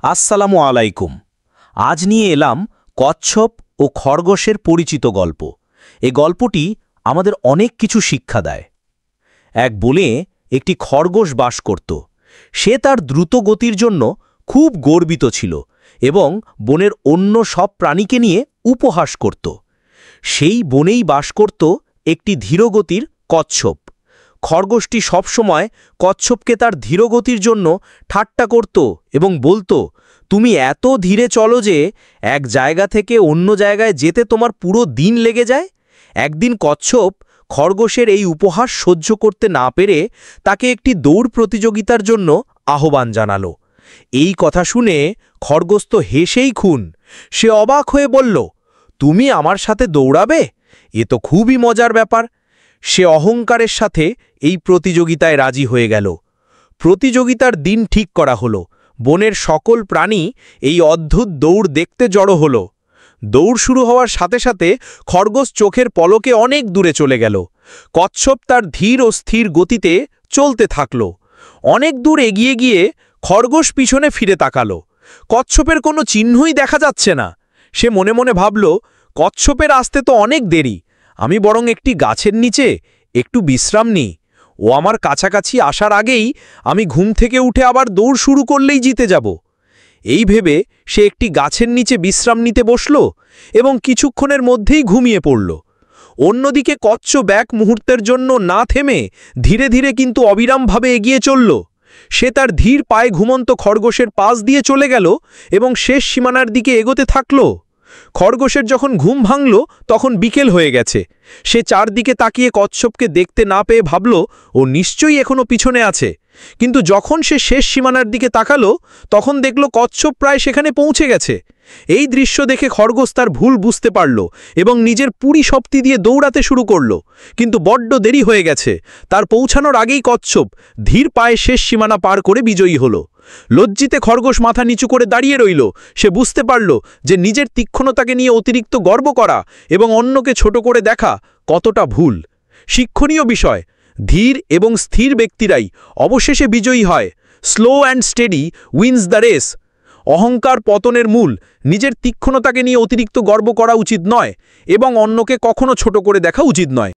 আসসালামু আলাইকুম। আজ নিয়ে এলাম কচ্ছপ ও খরগোশের পরিচিত গল্প। এই গল্পটি আমাদের অনেক কিছু শিক্ষা দেয়। এক বনে একটি খরগোশ বাস করত। সে তার দ্রুত গতির জন্য খুব গর্বিত ছিল এবং বনের অন্য সব প্রাণীকে নিয়ে উপহাস করত। সেই বনেই বাস করত একটি ধীরগতির কচ্ছপ। খরগোশটি সবসময় কচ্ছপকে তার ধীরগতির জন্য ঠাট্টা করত এবং বলতো, তুমি এত ধীরে চলো যে এক জায়গা থেকে অন্য জায়গায় যেতে তোমার পুরো দিন লেগে যায়। একদিন কচ্ছপ খরগোশের এই উপহাস সহ্য করতে না পেরে তাকে একটি দৌড় প্রতিযোগিতার জন্য আহ্বান জানালো। এই কথা শুনে খরগোশ তো হেসেই খুন। সে অবাক হয়ে বলল, তুমি আমার সাথে দৌড়াবে? এ তো খুবই মজার ব্যাপার। সে অহংকারের সাথে এই প্রতিযোগিতায় রাজি হয়ে গেল। প্রতিযোগিতার দিন ঠিক করা হলো। বনের সকল প্রাণী এই অদ্ভুত দৌড় দেখতে জড়ো হলো। দৌড় শুরু হওয়ার সাথে সাথে খরগোশ চোখের পলকে অনেক দূরে চলে গেল। কচ্ছপ তার ধীর ও স্থির গতিতে চলতে থাকল। অনেক দূর এগিয়ে গিয়ে খরগোশ পিছনে ফিরে তাকালো। কচ্ছপের কোনো চিহ্নই দেখা যাচ্ছে না। সে মনে মনে ভাবল, কচ্ছপের আসতে তো অনেক দেরি, আমি বরং একটি গাছের নিচে একটু বিশ্রাম নিই। ও আমার কাছাকাছি আসার আগেই আমি ঘুম থেকে উঠে আবার দৌড় শুরু করলেই জিতে যাব। এই ভেবে সে একটি গাছের নিচে বিশ্রাম নিতে বসল এবং কিছুক্ষণের মধ্যেই ঘুমিয়ে পড়ল। অন্যদিকে কচ্ছপ এক মুহূর্তের জন্য না থেমে ধীরে ধীরে কিন্তু অবিরামভাবে এগিয়ে চলল। সে তার ধীর পায়ে ঘুমন্ত খরগোশের পাশ দিয়ে চলে গেল এবং শেষ সীমানার দিকে এগোতে থাকল। খরগোশের যখন ঘুম ভাঙল তখন বিকেল হয়ে গেছে। সে চারদিকে তাকিয়ে কচ্ছপকে দেখতে না পেয়ে ভাবল, ও নিশ্চয়ই এখনো পিছনে আছে। কিন্তু যখন সে শেষ সীমানার দিকে তাকালো তখন দেখল কচ্ছপ প্রায় সেখানে পৌঁছে গেছে। এই দৃশ্য দেখে খরগোশ তার ভুল বুঝতে পারল এবং নিজের পুরি শক্তি দিয়ে দৌড়াতে শুরু করল। কিন্তু বড্ড দেরি হয়ে গেছে। তার পৌঁছানোর আগেই কচ্ছপ ধীর পায়ে শেষ সীমানা পার করে বিজয়ী হল। লজ্জিতে খরগোশ মাথা নিচু করে দাঁড়িয়ে রইল। সে বুঝতে পারল যে নিজের তীক্ষ্ণতাকে নিয়ে অতিরিক্ত গর্ব করা এবং অন্যকে ছোট করে দেখা কতটা ভুল। শিক্ষণীয় বিষয়, ধীর এবং স্থির ব্যক্তিরাই অবশেষে বিজয়ী হয়। Slow and steady wins the race. অহংকার পতনের মূল। নিজের তীক্ষ্ণতাকে নিয়ে অতিরিক্ত গর্ব করা উচিত নয় এবং অন্যকে কখনো ছোট করে দেখা উচিত নয়।